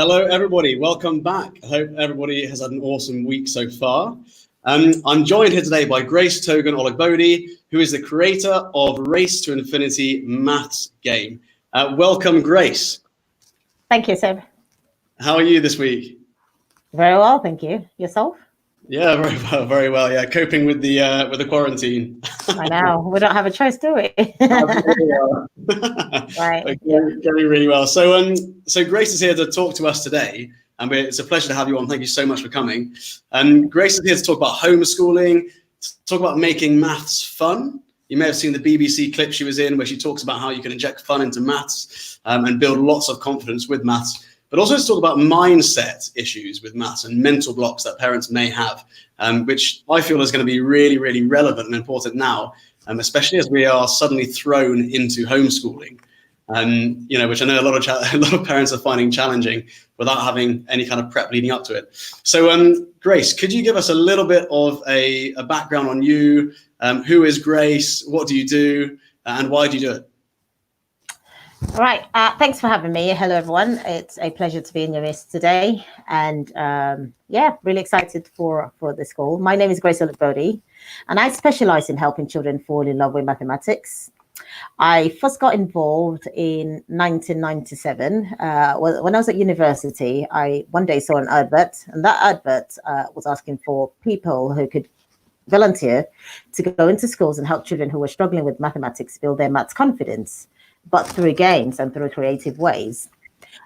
Hello, everybody. Welcome back. I hope everybody has had an awesome week so far. I'm joined here today by Grace Togun Olagbodi, who is the creator of Race to Infinity maths game. Welcome, Grace. Thank you, Seb. How are you this week? Very well, thank you. Yourself? Yeah, very well, very well. Yeah, coping with the quarantine. I know. We don't have a choice, do we? Right. Going really well. So Grace is here to talk to us today, and it's a pleasure to have you on. Thank you so much for coming. Grace is here to talk about homeschooling, to talk about making maths fun. You may have seen the BBC clip she was in where she talks about how you can inject fun into maths and build lots of confidence with maths, but also to talk about mindset issues with maths and mental blocks that parents may have, which I feel is going to be really, really relevant and important now, especially as we are suddenly thrown into homeschooling, which I know a lot of parents are finding challenging without having any kind of prep leading up to it. So, Grace, could you give us a little bit of a background on you? Who is Grace? What do you do? And why do you do it? All right. Thanks for having me. Hello, everyone. It's a pleasure to be in your midst today. And really excited for this call. My name is Grace Olagbodi, and I specialize in helping children fall in love with mathematics. I first got involved in 1997. When I was at university, I one day saw an advert, and that advert was asking for people who could volunteer to go into schools and help children who were struggling with mathematics build their maths confidence, but through games and through creative ways.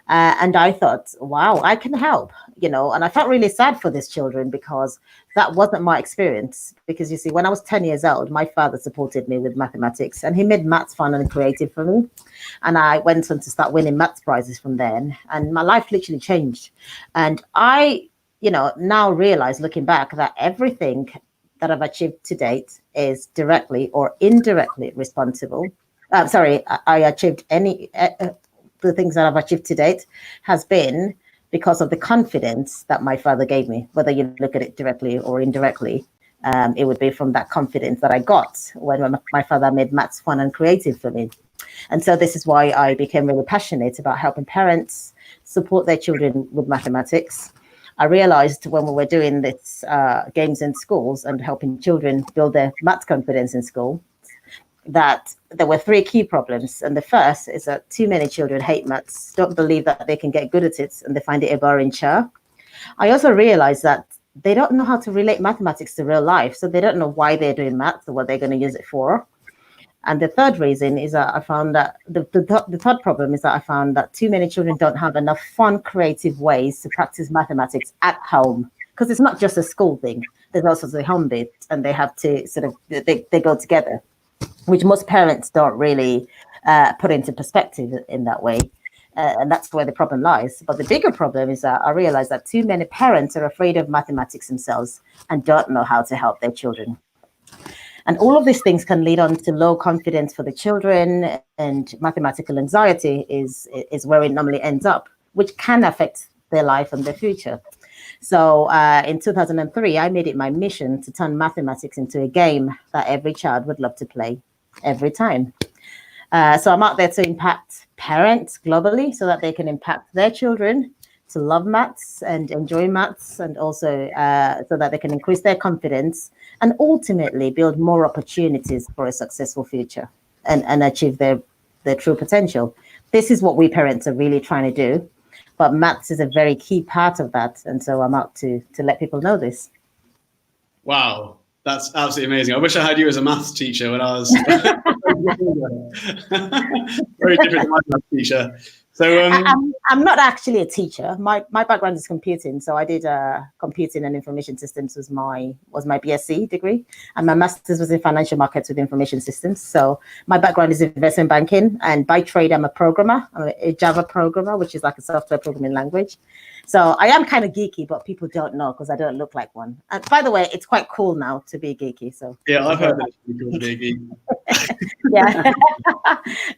And I thought, wow, I can help, and I felt really sad for these children because that wasn't my experience. Because you see, when I was 10 years old, my father supported me with mathematics and he made maths fun and creative for me. And I went on to start winning maths prizes from then. And my life literally changed. And I, now realize looking back that everything that I've achieved to date is directly or indirectly responsible. I achieved the things that I've achieved to date has been because of the confidence that my father gave me. Whether you look at it directly or indirectly, it would be from that confidence that I got when my father made maths fun and creative for me. And so this is why I became really passionate about helping parents support their children with mathematics. I realized when we were doing this games in schools and helping children build their maths confidence in school, that there were three key problems. And the first is that too many children hate maths, don't believe that they can get good at it, and they find it a boring chore. I also realized that they don't know how to relate mathematics to real life. So they don't know why they're doing maths or what they're going to use it for. And the third reason is that I found that the third problem is that I found that too many children don't have enough fun, creative ways to practice mathematics at home. Because it's not just a school thing. There's also the home bit, and they have to they go together, which most parents don't really put into perspective in that way. And that's where the problem lies. But the bigger problem is that I realize that too many parents are afraid of mathematics themselves and don't know how to help their children. And all of these things can lead on to low confidence for the children, and mathematical anxiety is where it normally ends up, which can affect their life and their future. So in 2003, I made it my mission to turn mathematics into a game that every child would love to play every time. So I'm out there to impact parents globally so that they can impact their children to love maths and enjoy maths, and also so that they can increase their confidence and ultimately build more opportunities for a successful future and achieve their true potential. This is what we parents are really trying to do. But maths is a very key part of that. And so I'm out to let people know this. Wow, that's absolutely amazing. I wish I had you as a maths teacher when I was very different to my maths teacher. So I'm not actually a teacher. My background is computing. So I did computing and information systems was my BSc degree, and my master's was in financial markets with information systems. So my background is investment banking, and by trade I'm a programmer. I'm a Java programmer, which is like a software programming language. So I am kind of geeky, but people don't know because I don't look like one. And by the way, it's quite cool now to be geeky. So yeah, I've heard that it's pretty cool to be a geek. Yeah,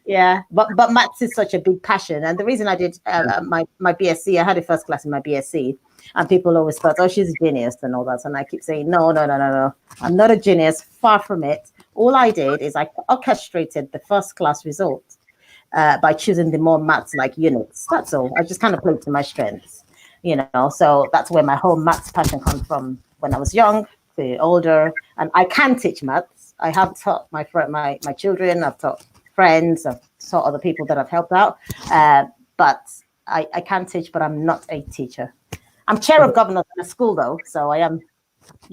yeah. But maths is such a big passion, and the reason I did my BSc, I had a first class in my BSc, and people always thought, oh, she's a genius and all that, and I keep saying, no, I'm not a genius, far from it. All I did is I orchestrated the first class result. by choosing the more maths-like units. That's all. I just kind of played to my strengths, So that's where my whole maths passion comes from. When I was young to older, and I can teach maths. I have taught my children. I've taught friends. I've taught other people that I've helped out. But I can teach, but I'm not a teacher. I'm chair of governors in a school, though, so I am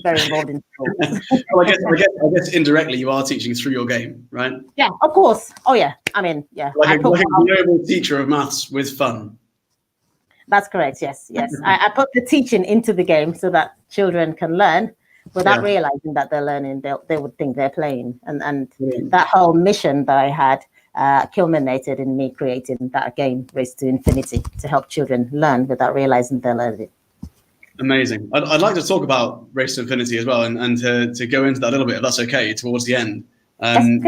very involved in schools. Well, I guess indirectly you are teaching through your game, right? Yeah, of course. Oh, yeah. I mean, yeah. Like a noble teacher of maths with fun. That's correct. Yes. I put the teaching into the game so that children can learn without realizing that they're learning. They would think they're playing. And that whole mission that I had culminated in me creating that game, Race to Infinity, to help children learn without realizing they're learning. Amazing. I'd like to talk about Race to Infinity as well, and to go into that a little bit, if that's okay, towards the end,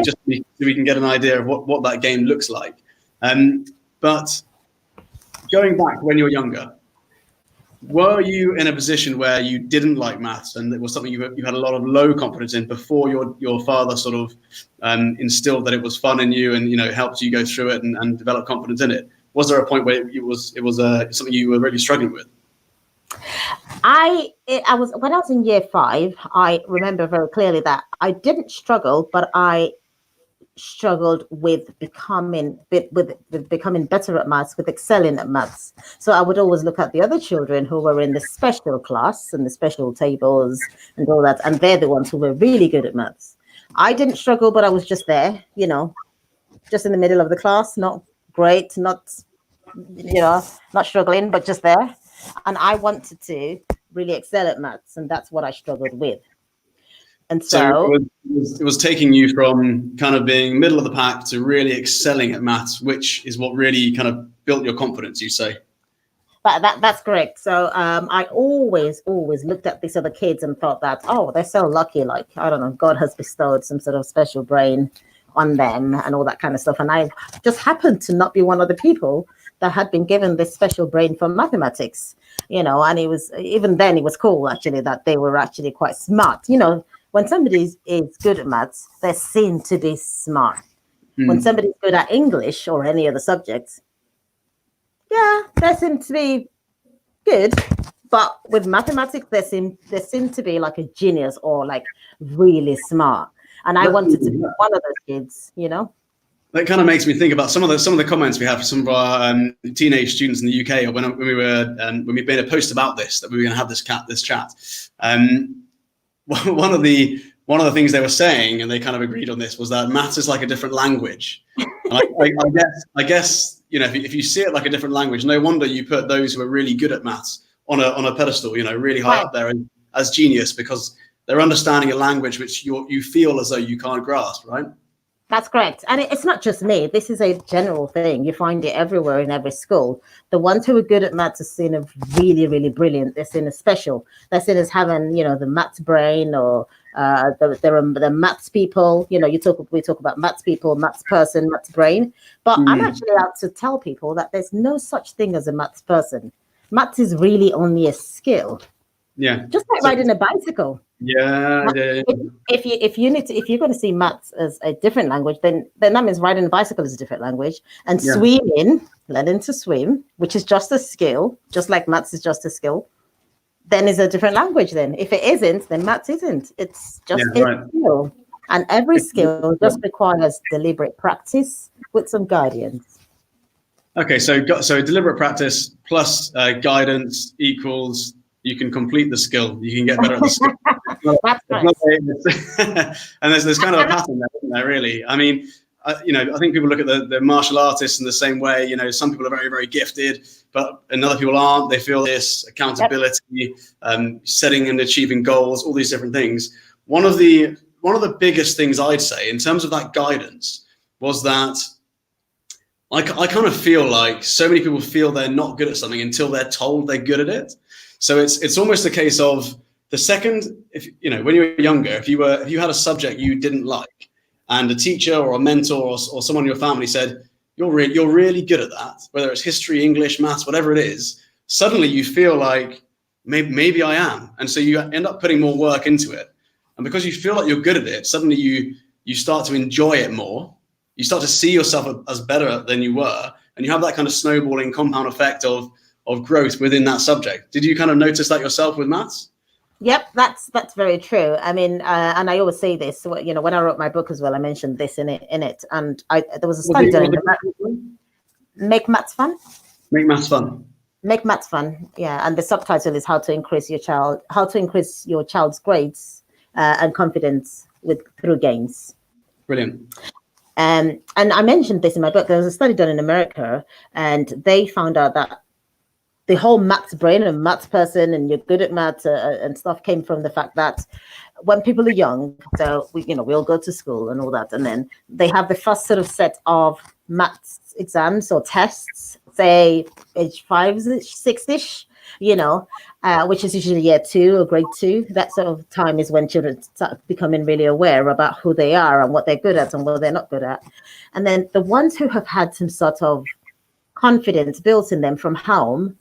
just so we can get an idea of what that game looks like. But going back when you were younger, were you in a position where you didn't like maths and it was something you had a lot of low confidence in before your father sort of instilled that it was fun in you and helped you go through it and develop confidence in it? Was there a point where it was something you were really struggling with? I was when I was in year 5. I remember very clearly that I didn't struggle, but I struggled with becoming better at maths, with excelling at maths. So I would always look at the other children who were in the special class and the special tables and all that, and they're the ones who were really good at maths. I didn't struggle, but I was just there, just in the middle of the class, not great, not struggling, but just there. And I wanted to really excel at maths, and that's what I struggled with. And so it was taking you from kind of being middle of the pack to really excelling at maths, which is what really kind of built your confidence, you say? That's correct. So I always looked at these other kids and thought that, oh, they're so lucky. Like, I don't know, God has bestowed some sort of special brain on them and all that kind of stuff. And I just happened to not be one of the people that had been given this special brain for mathematics, and it was, even then it was cool actually that they were actually quite smart. When somebody is good at maths, they're seen to be smart. When somebody's good at English or any other subject, they seem to be good. But with mathematics, they seem to be like a genius or like really smart. And I wanted to be one of those kids, That kind of makes me think about some of the comments we have from some of our teenage students in the UK, or when we made a post about this, that we were going to have this chat. One of the things they were saying, and they kind of agreed on this, was that maths is like a different language. And I guess if you see it like a different language, no wonder you put those who are really good at maths on a pedestal, really high up there as genius, because they're understanding a language which you feel as though you can't grasp, right? That's correct. And it's not just me. This is a general thing. You find it everywhere in every school. The ones who are good at maths are seen as really, really brilliant. They're seen as special. They're seen as having, the maths brain, or the maths people. We talk about maths people, maths person, maths brain. But I'm actually out to tell people that there's no such thing as a maths person. Maths is really only a skill. Yeah. Just like riding a bicycle. Yeah. If you're going to see maths as a different language, then that means riding a bicycle is a different language, and swimming, learning to swim, which is just a skill, just like maths is just a skill, then is a different language. Then if it isn't, then maths isn't. It's just a skill, and every skill just requires deliberate practice with some guidance. Okay, so deliberate practice plus guidance equals you can complete the skill. You can get better at the skill. And there's kind of a pattern there, isn't there, really? I mean, I think people look at the martial artists in the same way. Some people are very, very gifted, and other people aren't. They feel this accountability, setting and achieving goals, all these different things. One of the biggest things I'd say in terms of that guidance was that I kind of feel like so many people feel they're not good at something until they're told they're good at it. So it's almost a case of the second, when you were younger, if you had a subject you didn't like, and a teacher or a mentor or someone in your family said, you're really good at that, whether it's history, English, maths, whatever it is, suddenly you feel like maybe I am. And so you end up putting more work into it. And because you feel like you're good at it, suddenly you start to enjoy it more. you start to see yourself as better than you were, and you have that kind of snowballing compound effect of growth within that subject. Did you kind of notice that yourself with maths? Yep, that's very true. I mean, and I always say this. You know, when I wrote my book as well, I mentioned this in it. And there was a study done in the Make Maths Fun. Make Maths Fun. Make Maths Fun. Yeah, and the subtitle is how to increase your child's grades and confidence through games. Brilliant. And I mentioned this in my book. There was a study done in America, and they found out that the whole maths brain and maths person and you're good at maths and stuff came from the fact that when people are young, so we all go to school and all that, and then they have the first sort of set of maths exams or tests, say age 5, 6-ish, which is usually year 2 or grade 2. That sort of time is when children start becoming really aware about who they are and what they're good at and what they're not good at. And then the ones who have had some sort of confidence built in them from home,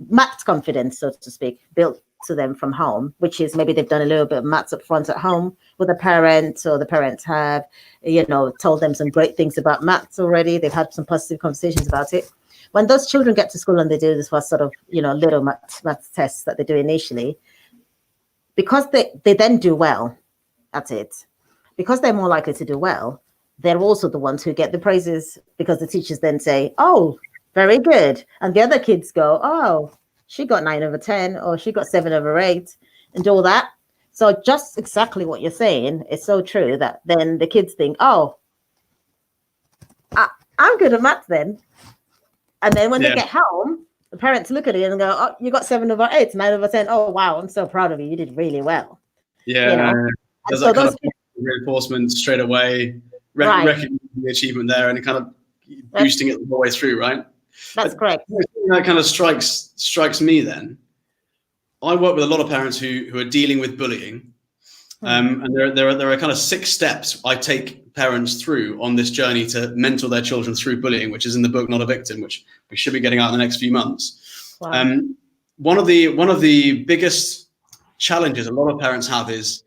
maths confidence, so to speak, built to them from home, which is maybe they've done a little bit of maths up front at home with a parent, or the parents have, told them some great things about maths already. They've had some positive conversations about it. When those children get to school and they do this first sort of, little maths tests that they do initially, because they then do well at it, because they're more likely to do well, they're also the ones who get the praises, because the teachers then say, oh, very good. And the other kids go, oh, she got 9 over 10, or she got 7 over 8, and all that. So just exactly what you're saying is so true, that then the kids think, oh, I'm good at maths then. And then when they get home, the parents look at it and go, oh, you got 7 over 8, 9 over 10. Oh, wow, I'm so proud of you. You did really well. Yeah. There's that kind of reinforcement straight away, recognizing the achievement there and kind of boosting it all the way through, right? That's correct. That kind of strikes me then. I work with a lot of parents who are dealing with bullying. And there are kind of 6 steps I take parents through on this journey to mentor their children through bullying, which is in the book Not a Victim, which we should be getting out in the next few months. Wow. One of the biggest challenges a lot of parents have is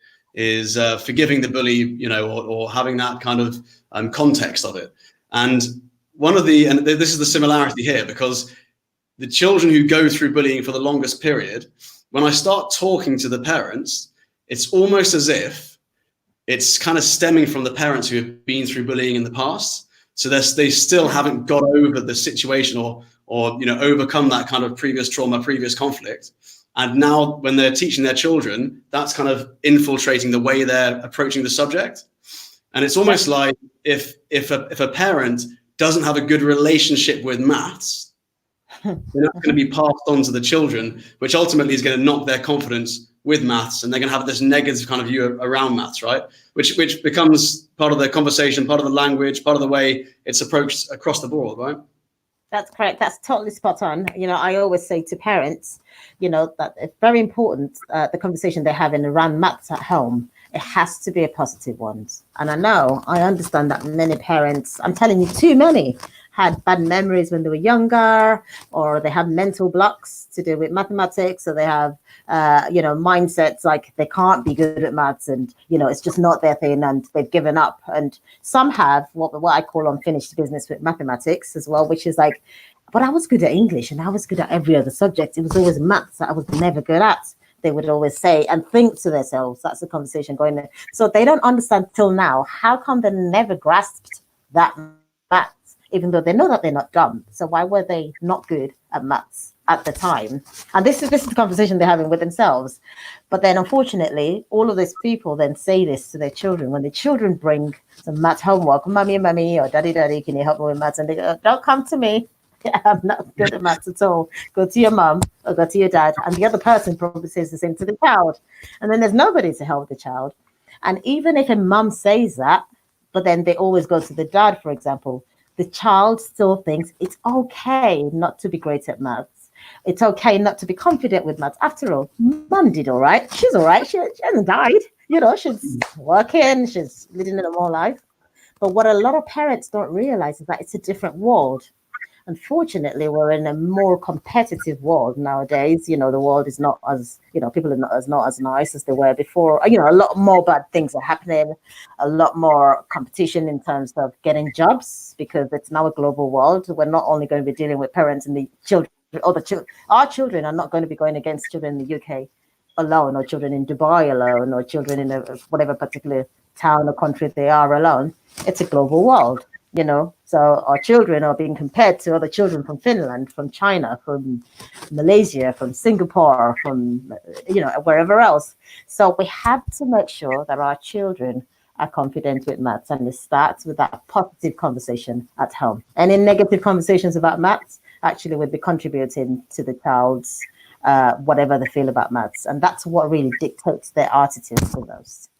forgiving the bully, or having that kind of context of it. And this is the similarity here, because the children who go through bullying for the longest period, when I start talking to the parents, it's almost as if it's kind of stemming from the parents who have been through bullying in the past. So they still haven't got over the situation or overcome that kind of previous trauma, previous conflict. And now when they're teaching their children, that's kind of infiltrating the way they're approaching the subject. And it's almost like if a parent doesn't have a good relationship with maths, they're not going to be passed on to the children, which ultimately is going to knock their confidence with maths, and they're going to have this negative kind of view around maths, right? Which becomes part of the conversation, part of the language, part of the way it's approached across the board, right? That's correct. That's totally spot on. I always say to parents, that it's very important, the conversation they're having around maths at home, it has to be a positive one. And I understand that many parents, I'm telling you, too many, had bad memories when they were younger, or they have mental blocks to do with mathematics, or they have, mindsets like they can't be good at maths, and, it's just not their thing, and they've given up. And some have what I call unfinished business with mathematics as well, which is like, but I was good at English and I was good at every other subject. It was always maths that I was never good at, they would always say, and think to themselves. That's the conversation going there. So they don't understand till now, how come they never grasped that maths? Even though they know that they're not dumb. So why were they not good at maths at the time? And this is the conversation they're having with themselves. But then unfortunately, all of these people then say this to their children. When the children bring some maths homework, mommy, or daddy, can you help me with maths? And they go, don't come to me. I'm not good at maths at all. Go to your mum or go to your dad. And the other person probably says the same to the child. And then there's nobody to help the child. And even if a mum says that, but then they always go to the dad, for example, the child still thinks it's okay not to be great at maths. It's okay not to be confident with maths. After all, mum did all right. She's all right. She hasn't died. She's working. She's living a normal life. But what a lot of parents don't realize is that it's a different world. Unfortunately, we're in a more competitive world nowadays. The world is not as, people are not as nice as they were before. A lot more bad things are happening, a lot more competition in terms of getting jobs, because it's now a global world. We're not only going to be dealing with parents and the children, our children are not going to be going against children in the UK alone, or children in Dubai alone, or children in whatever particular town or country they are alone. It's a global world, so our children are being compared to other children from Finland, from China, from Malaysia, from Singapore, from wherever else. So we have to make sure that our children are confident with maths, and it starts with that positive conversation at home. Any negative conversations about maths actually would be contributing to the child's whatever they feel about maths, and that's what really dictates their attitude for those.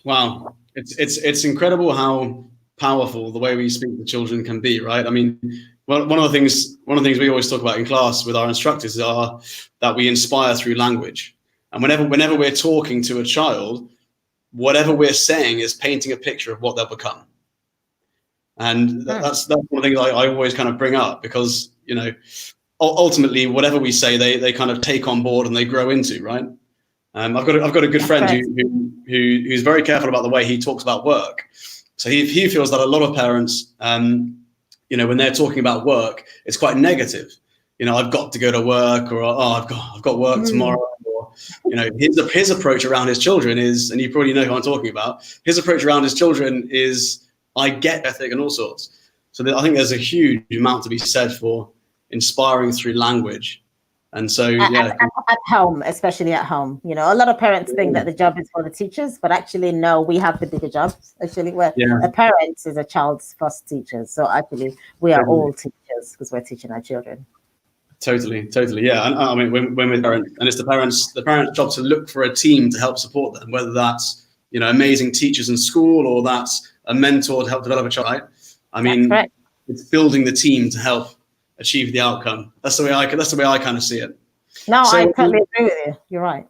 Wow, it's incredible how powerful the way we speak to children can be, right? I mean, one of the things we always talk about in class with our instructors are that we inspire through language, and whenever we're talking to a child, whatever we're saying is painting a picture of what they'll become. And that's one of the things I always kind of bring up, because ultimately whatever we say they kind of take on board and they grow into, right? I've got a good friend who's very careful about the way he talks about work. So he feels that a lot of parents, when they're talking about work, it's quite negative. I've got to go to work, or I've got work tomorrow. Or his approach around his children is, and you probably know who I'm talking about. His approach around his children is, I get ethic and all sorts. So I think there's a huge amount to be said for inspiring through language. And so, at home, especially at home, a lot of parents think that the job is for the teachers, but actually, no, we have the bigger jobs. Actually, where a parent is a child's first teacher. So actually, we are all teachers because we're teaching our children. Totally, yeah. And I mean, when we're parents, and it's the parents' job to look for a team to help support them, whether that's amazing teachers in school, or that's a mentor to help develop a child. Right? I mean, it's building the team to help achieve the outcome. That's the way I kind of see it. No, I totally agree with you. You're right.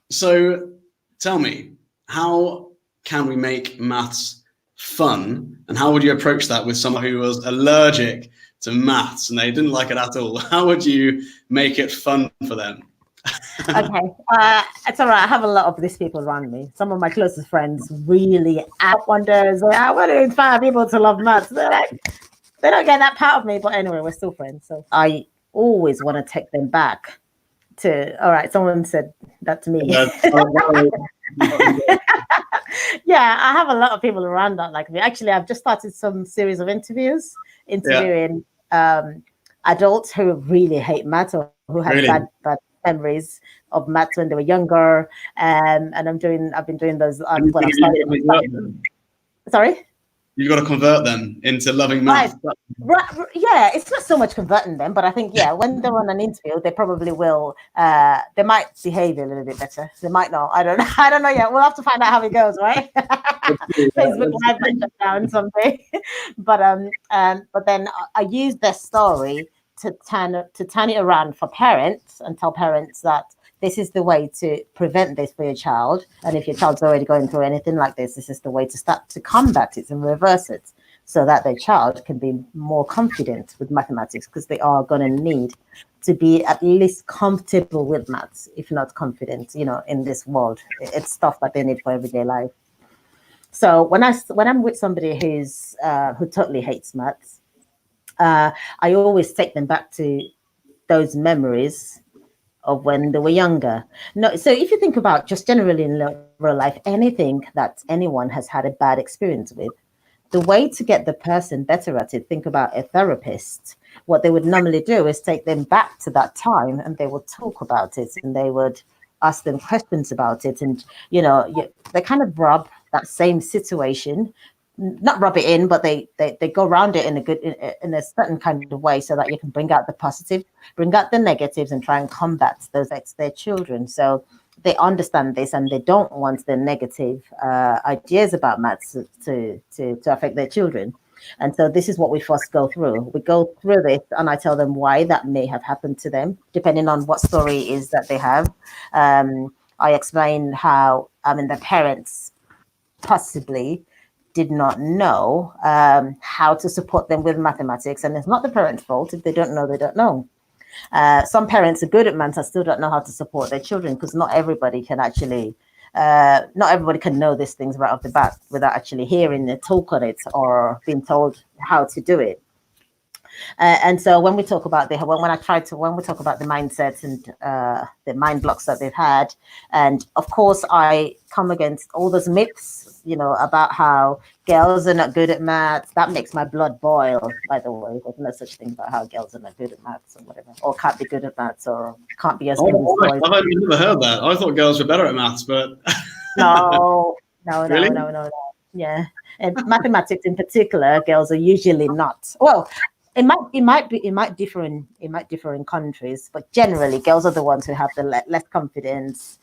So tell me, how can we make maths fun, and how would you approach that with someone who was allergic to maths and they didn't like it at all? How would you make it fun for them? Okay, it's all right. I have a lot of these people around me. Some of my closest friends really wonders, I want to inspire people to love maths. They're like, they don't get that part of me, but anyway, we're still friends. So I always want to take them back to, all right, someone said that to me. Yeah, I have a lot of people around that like me. Actually, I've just started some series of interviewing adults who really hate maths, or who have bad memories of maths when they were younger. And I've been doing those when I started. Sorry? You've got to convert them into loving math. Right. Yeah, it's not so much converting them, but I think, when they're on an interview, they probably will. They might behave a little bit better. They might not. I don't know yet. We'll have to find out how it goes, right? Facebook Live might shut down someday. But then I use their story to turn it around for parents, and tell parents that this is the way to prevent this for your child. And if your child's already going through anything like this is the way to start to combat it and reverse it, so that their child can be more confident with mathematics, because they are going to need to be at least comfortable with maths, if not confident, in this world. It's stuff that they need for everyday life. So when I'm with somebody who totally hates maths, I always take them back to those memories of when they were younger. No, so if you think about just generally in real life, anything that anyone has had a bad experience with, the way to get the person better at it, think about a therapist. What they would normally do is take them back to that time, and they would talk about it, and they would ask them questions about it. And, they kind of rub that same situation, not rub it in, but they go around it in a certain kind of way, so that you can bring out the positive, bring out the negatives, and try and combat those their children. So they understand this, and they don't want the negative ideas about maths to affect their children. And so this is what we first go through. We go through this, and I tell them why that may have happened to them, depending on what story it is that they have. I explain how, the parents possibly did not know how to support them with mathematics. And it's not the parents' fault. If they don't know, they don't know. Some parents are good at maths and still don't know how to support their children, because not everybody can actually, not everybody can know these things right off the bat without actually hearing the talk on it or being told how to do it. And so when we talk about when we talk about the mindsets and the mind blocks that they've had, and of course I come against all those myths, about how girls are not good at maths. That makes my blood boil, by the way. There's no such thing about how girls are not good at maths or whatever, or can't be good at maths, or can't be as good as boys. I've never heard that. I thought girls were better at maths, but no. Really? No. Yeah, and mathematics in particular, girls are usually not. Well, it might differ in countries, but generally, girls are the ones who have the less confidence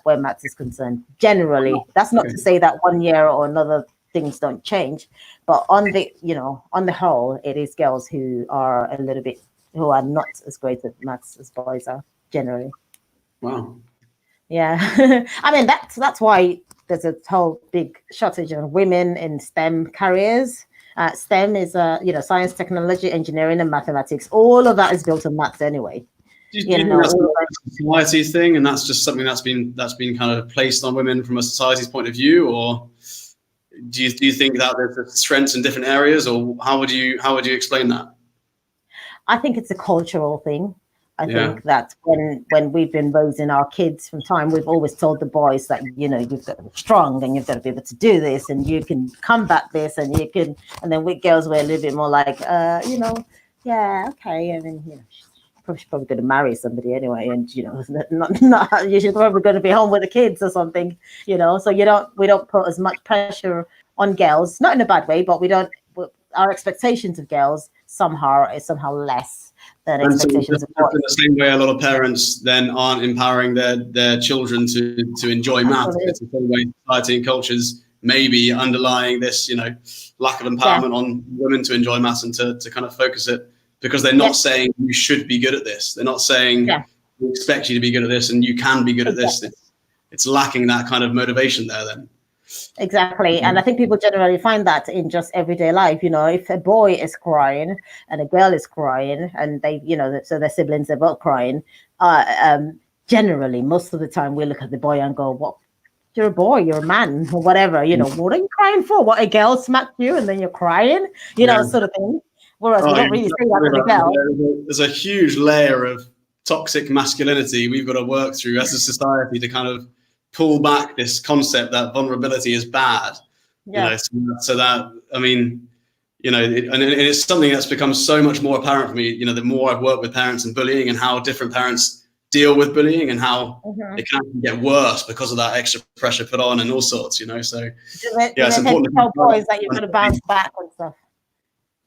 where maths is concerned. Generally, that's not to say that one year or another things don't change, but on the whole, it is girls who are not as great at maths as boys are generally. Wow. Yeah, I mean that's why there's a whole big shortage of women in STEM careers. STEM is science, technology, engineering, and mathematics. All of that is built on maths anyway. Do you think that's a society thing, and that's just something that's been kind of placed on women from a society's point of view, or do you think that there's strengths in different areas, or how would you explain that? I think it's a cultural thing. I think that when we've been raising our kids from time, we've always told the boys that, you've got to be strong and you've got to be able to do this and you can combat this and you can, and then we girls were a little bit more like, yeah, okay. I mean, she's probably going to marry somebody anyway. And, not you're probably going to be home with the kids or something, so we don't put as much pressure on girls, not in a bad way, but our expectations of girls somehow less. And so in the same way, a lot of parents then aren't empowering their children to enjoy maths. It's the same way society and cultures maybe underlying this, lack of empowerment on women to enjoy maths and to kind of focus it, because they're not saying you should be good at this. They're not saying we expect you to be good at this and you can be good at this. It's lacking that kind of motivation there then. Exactly. And I think people generally find that in just everyday life. If a boy is crying and a girl is crying and they, so their siblings are both crying, generally, most of the time we look at the boy and go, what? You're a boy, you're a man, or whatever, what are you crying for? What, a girl smacked you and then you're crying, sort of thing. Whereas we don't really say that to the girl. There's a huge layer of toxic masculinity we've got to work through as a society to kind of pull back this concept that vulnerability is bad. So that, I mean, and it's something that's become so much more apparent for me, the more I've worked with parents and bullying and how different parents deal with bullying and how it can actually get worse because of that extra pressure put on and all sorts, so it's important to tell boys that you're going to bounce back and stuff.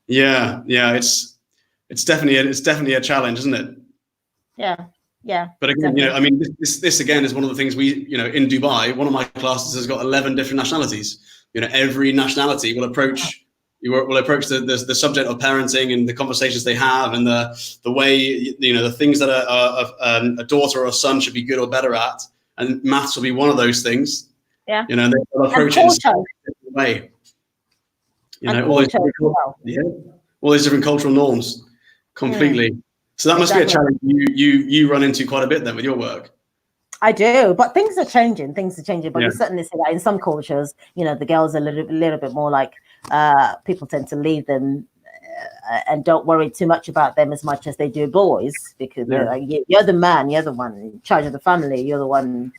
It's definitely a challenge, isn't it? Yeah. But again, this again is one of the things we, in Dubai, one of my classes has got 11 different nationalities. Every nationality will approach the subject of parenting and the conversations they have and the way, the things that a daughter or a son should be good or better at. And maths will be one of those things. Yeah. They'll approach it in a different way. All these different cultural norms completely. So that must be a challenge you run into quite a bit then with your work. I do, but things are changing. But you certainly see that in some cultures, the girls are a little bit more like people tend to leave them and don't worry too much about them as much as they do boys, because they're like, you're the man, you're the one in charge of the family, you're the one,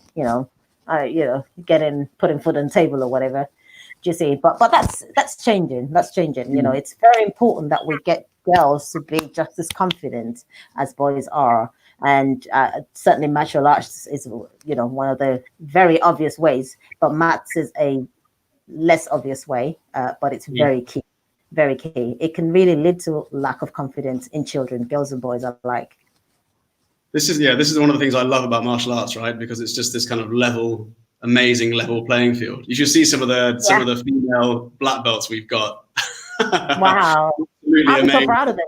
putting food on the table or whatever. Do you see? But that's changing. It's very important that we get girls to be just as confident as boys are, and certainly martial arts is one of the very obvious ways, but maths is a less obvious way, but it's very key. It can really lead to lack of confidence in children, girls and boys alike. This is one of the things I love about martial arts, right? Because it's just this kind of amazing level playing field. You should see some of the female black belts we've got. Wow. I'm so proud of them.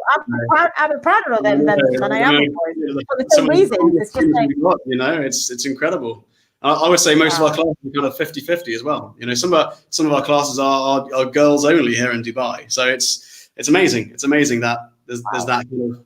I'm prouder of them than I am of boys. For the same reason. It's just like, it's incredible. I would say most of our classes are kind of 50-50 as well. You know, some of our classes are girls only here in Dubai. So it's amazing. It's amazing that there's that kind of,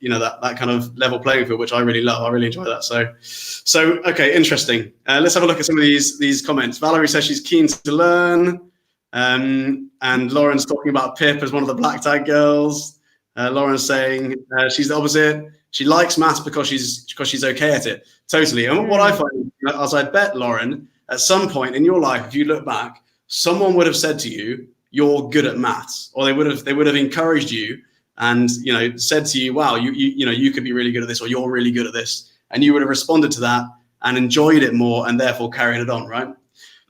you know, that kind of level playing field, which I really love. I really enjoy that. So okay, interesting. Let's have a look at some of these comments. Valerie says she's keen to learn. And Lauren's talking about Pip as one of the black tag girls. Lauren's saying she's the opposite. She likes maths because she's okay at it. Totally. And what I find, as I bet, Lauren, at some point in your life, if you look back, someone would have said to you, "You're good at maths," or they would have encouraged you and, you know, said to you, "Wow, you could be really good at this," or "You're really good at this," and you would have responded to that and enjoyed it more, and therefore carried it on, right?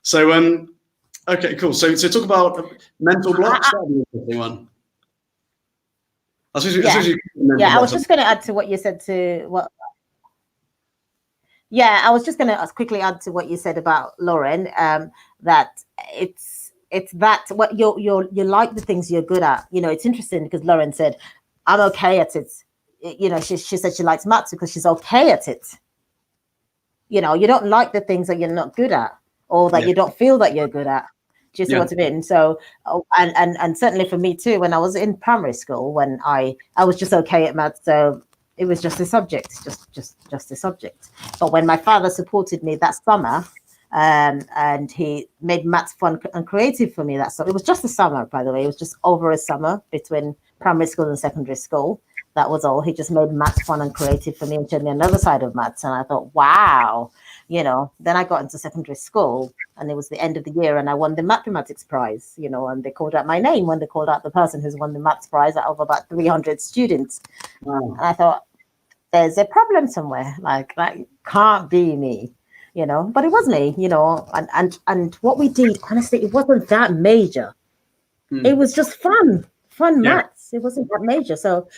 So okay, cool. So talk about mental blocks. That'd be an interesting one. I was just going to add to what you said I was just going to quickly add to what you said about Lauren, that it's that what you like the things you're good at. You know, it's interesting because Lauren said, "I'm okay at it." You know, she said she likes maths because she's okay at it. You know, you don't like the things that you're not good at, or that you don't feel that you're good at. Do you see what I mean? So, and certainly for me too, when I was in primary school, when I was just okay at maths, so it was just a subject, just a subject. But when my father supported me that summer, and he made maths fun and creative for me that summer. It was just a summer, by the way. It was just over a summer between primary school and secondary school. That was all. He just made maths fun and creative for me and showed me another side of maths. And I thought, wow, you know. Then I got into secondary school, and it was the end of the year, and I won the mathematics prize, you know, and they called out my name when they called out the person who's won the maths prize out of about 300 students. Wow. And I thought, there's a problem somewhere. Like, that can't be me, you know. But it was me, you know. And what we did, honestly, it wasn't that major. It was just fun maths. It wasn't that major. So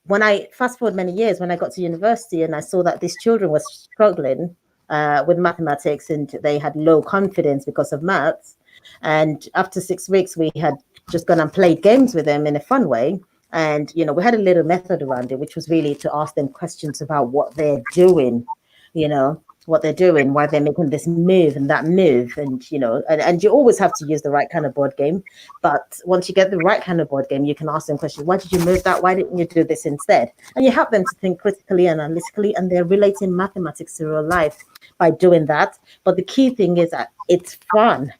when I fast forward many years, when I got to university and I saw that these children were struggling with mathematics and they had low confidence because of maths, and after 6 weeks we had just gone and played games with them in a fun way, and you know, we had a little method around it, which was really to ask them questions about what they're doing, you know, what they're doing, why they're making this move and that move, and you know, and you always have to use the right kind of board game. But once you get the right kind of board game, you can ask them questions. Why did you move that? Why didn't you do this instead? And you help them to think critically and analytically, and they're relating mathematics to real life by doing that. But the key thing is that it's fun.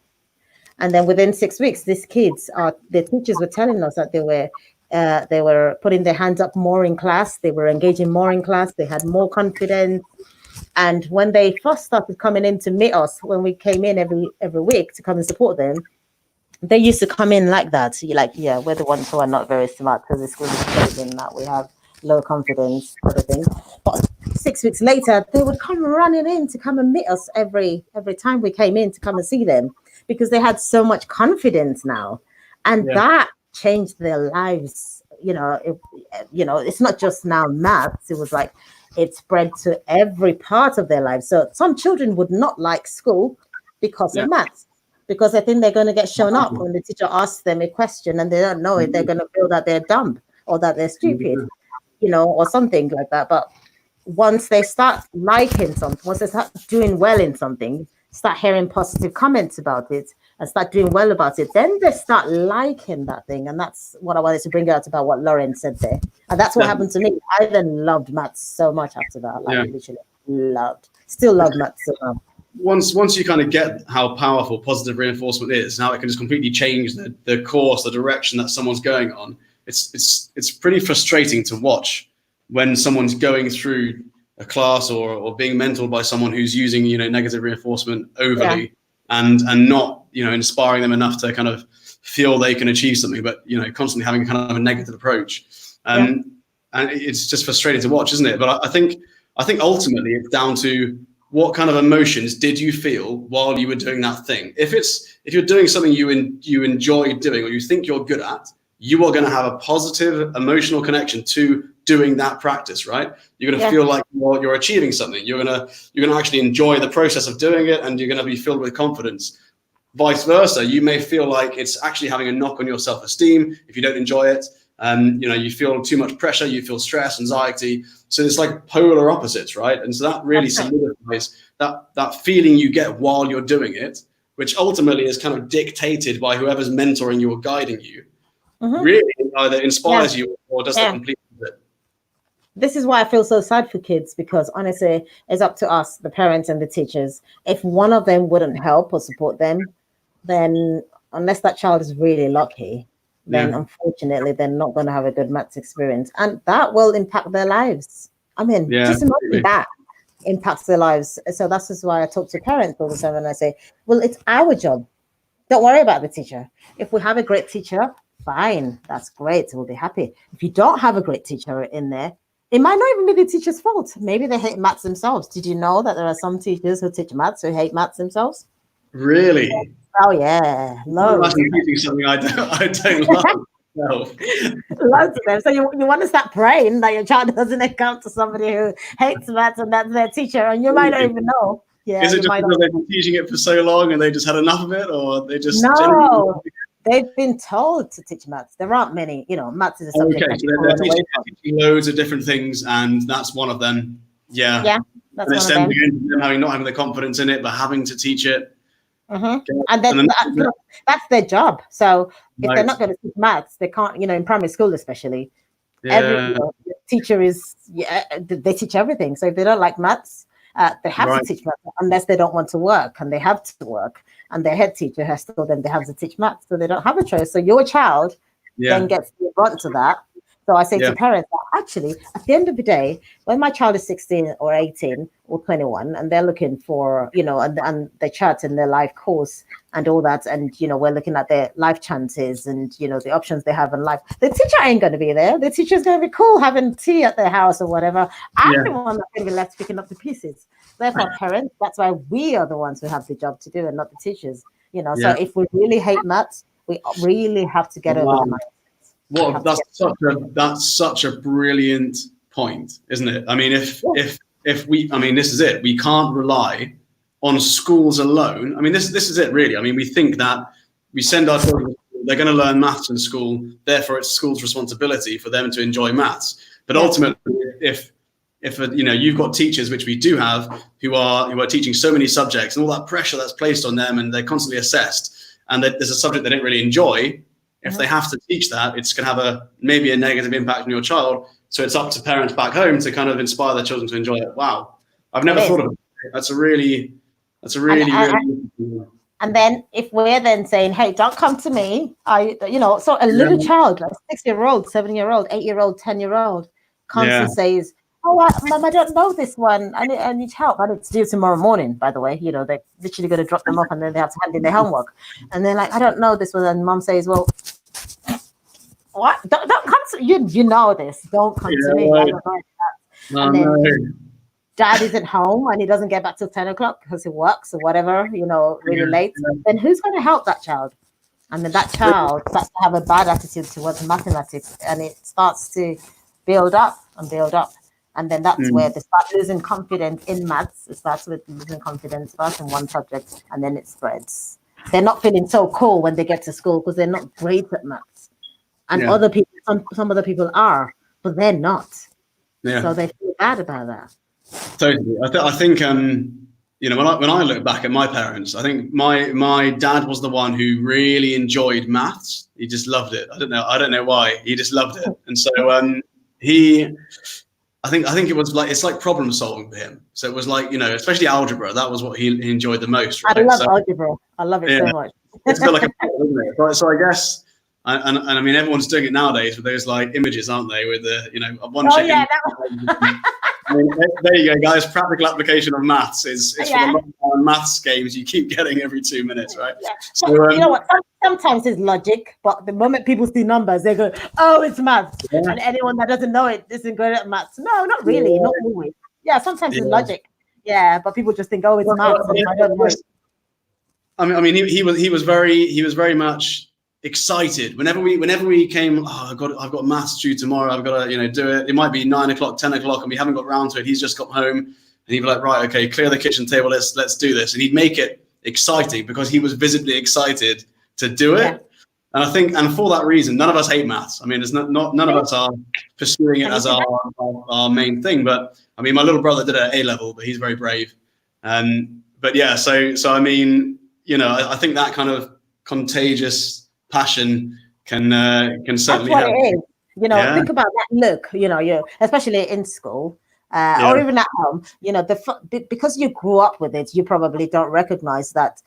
And then within 6 weeks, these kids, the teachers were telling us that they were putting their hands up more in class. They were engaging more in class. They had more confidence. And when they first started coming in to meet us, when we came in every week to come and support them, they used to come in like that. So you're like, yeah, we're the ones who are not very smart because the school is telling that we have low confidence, sort of thing. But 6 weeks later, they would come running in to come and meet us every time we came in to come and see them, because they had so much confidence now, and that changed their lives. You know, it's not just now maths. It was like, it spread to every part of their lives. So some children would not like school because of maths, because they think they're going to get shown up when the teacher asks them a question and they don't know it. They're going to feel that they're dumb or that they're stupid, you know, or something like that. But once they start liking something, once they start doing well in something, start hearing positive comments about it and start doing well about it, then they start liking that thing. And that's what I wanted to bring out about what Lauren said there. And that's what happened to me. I then loved maths so much after that. Like, literally still love maths so much. Once you kind of get how powerful positive reinforcement is, now it can just completely change the course, the direction that someone's going on. It's pretty frustrating to watch when someone's going through a class or being mentored by someone who's using, you know, negative reinforcement overly and not, you know, inspiring them enough to kind of feel they can achieve something, but, you know, constantly having kind of a negative approach. And it's just frustrating to watch, isn't it? But I think ultimately it's down to what kind of emotions did you feel while you were doing that thing. If you're doing something you enjoy doing or you think you're good at, you are going to have a positive emotional connection to doing that practice, right? You're going to feel like you're achieving something. You're going to actually enjoy the process of doing it, and you're going to be filled with confidence. Vice versa, you may feel like it's actually having a knock on your self-esteem if you don't enjoy it. You know, you feel too much pressure, you feel stress, anxiety. So it's like polar opposites, right? And so that really solidifies that feeling you get while you're doing it, which ultimately is kind of dictated by whoever's mentoring you or guiding you. Really either inspires you or does the complete opposite. This is why I feel so sad for kids, because honestly, it's up to us, the parents and the teachers. If one of them wouldn't help or support them, then unless that child is really lucky, then unfortunately they're not going to have a good maths experience, and that will impact their lives. I mean, just imagine that impacts their lives. So that's just why I talk to parents all the time, and I say, well, it's our job. Don't worry about the teacher. If we have a great teacher, fine, that's great, we'll be happy. If you don't have a great teacher in there, it might not even be the teacher's fault. Maybe they hate maths themselves. Did you know that there are some teachers who teach maths who hate maths themselves? Really? Oh yeah, loads. I'm teaching something I don't love. Loads of them. So you want to start praying that your child doesn't encounter somebody who hates maths and that's their teacher, and you might not even know. Yeah. Is it just because they've been teaching it for so long and they just had enough of it, or they just they've been told to teach maths. There aren't many, you know, maths is a subject. Okay, so they're teaching loads of different things, and that's one of them. Yeah. Yeah, that's and it stems again from them not having the confidence in it, but having to teach it. And then that's their job. So if they're not going to teach maths, they can't, you know, in primary school especially. Every teacher is, they teach everything. So if they don't like maths, they have to teach maths unless they don't want to work, and they have to work. And their head teacher has told them they have to teach maths, so they don't have a choice. So your child then gets the brunt to that. So I say to parents, actually, at the end of the day, when my child is 16 or 18 or 21, and they're looking for, you know, and they chart in their life course and all that, and, you know, we're looking at their life chances and, you know, the options they have in life, the teacher ain't going to be there. The teacher's going to be cool having tea at their house or whatever. I'm the one that's going to be left picking up the pieces. Therefore, parents, that's why we are the ones who have the job to do and not the teachers. You know, so if we really hate maths, we really have to get over the mindset. Well, that's such a brilliant point, isn't it? I mean, if we, I mean, this is it. We can't rely on schools alone. I mean, this is it, really. I mean, we think that we send our children, they're going to learn maths in school, therefore it's school's responsibility for them to enjoy maths. But ultimately, if you know, you've got teachers, which we do have, who are teaching so many subjects, and all that pressure that's placed on them, and they're constantly assessed, and there's a subject they don't really enjoy. If they have to teach that, it's going to have maybe a negative impact on your child. So it's up to parents back home to kind of inspire their children to enjoy it. Wow, I've never thought of it. That's a really. And then if we're then saying, "Hey, don't come to me," you know, so a little child, like 6-year-old, 7-year-old, 8-year-old, 10-year-old, comes and says, "Oh, Mom, I don't know this one. I need help. I need to do it tomorrow morning." By the way, you know, they're literally going to drop them off, and then they have to hand in their homework. And they're like, "I don't know this one." And Mom says, "Well, what? Don't come to you. You know this. Don't come to me." And then Dad isn't home, and he doesn't get back till 10 o'clock because he works or whatever, you know, really late. Then who's going to help that child? And then that child starts to have a bad attitude towards mathematics, and it starts to build up and build up. And then that's where they start losing confidence in maths. It starts with losing confidence first in one subject, and then it spreads. They're not feeling so cool when they get to school because they're not great at maths. And other people, some other people are, but they're not. Yeah. So they feel bad about that. Totally. I think you know, when I look back at my parents, I think my dad was the one who really enjoyed maths. He just loved it. I don't know why. He just loved it. And so I think it was like, it's like problem solving for him. So it was like, you know, especially algebra. That was what he enjoyed the most. Right? I love algebra. I love it so much. It's a bit like a problem, isn't it? So I guess, and I mean, everyone's doing it nowadays with those like images, aren't they? With the, you know, one chicken. Yeah, I mean, there you go, guys. Practical application of maths is for the maths games you keep getting every 2 minutes, right? Yeah. So, you know what? Sometimes it's logic, but the moment people see numbers, they go, "Oh, it's maths." Yeah. And anyone that doesn't know it isn't good at maths. No, not really. Not always. Yeah, sometimes it's logic. Yeah, but people just think, "Oh, it's maths." I don't know. I mean, he was very much excited whenever we came. Oh, I've got maths due tomorrow. I've got to, you know, do it. It might be 9 o'clock, 10 o'clock, and we haven't got round to it. He's just got home, and he'd be like, "Right, okay, clear the kitchen table. Let's do this." And he'd make it exciting because he was visibly excited to do it. And I think, and for that reason, none of us hate maths. I mean, it's none of us are pursuing it as our main thing. But I mean, my little brother did it at A level, but he's very brave. But yeah, so I mean, you know, I think that kind of contagious passion can certainly That's what help. it is. You know, Yeah. think about that look, you know, you especially in school. Or even at home, you know, because you grew up with it, you probably don't recognize that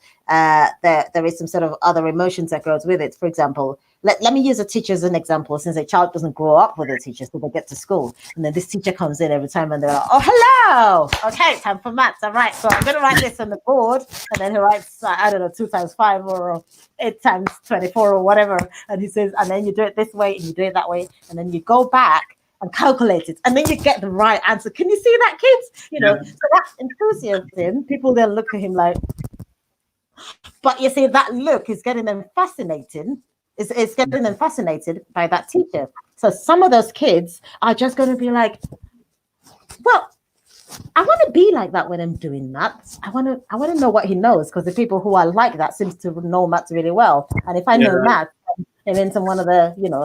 there is some sort of other emotions that goes with it. For example, let me use a teacher as an example, since a child doesn't grow up with a teacher, so they get to school, and then this teacher comes in every time, and they're like, "Oh, hello, okay, time for maths. All right, so I'm going to write this on the board," and then he writes, I don't know, 2 times 5 or 8 times 24 or whatever, and he says, and then you do it this way and you do it that way, and then you go back and calculate it, and then you get the right answer. Can you see that, kids? You know, so that enthusiasm, people then look at him like, but you see, that look is getting them fascinated. It's getting them fascinated by that teacher. So some of those kids are just going to be like, well, I want to be like that when I'm doing maths. I want to know what he knows, because the people who are like that seems to know maths really well. And if I know maths, and then I'm one of the, you know,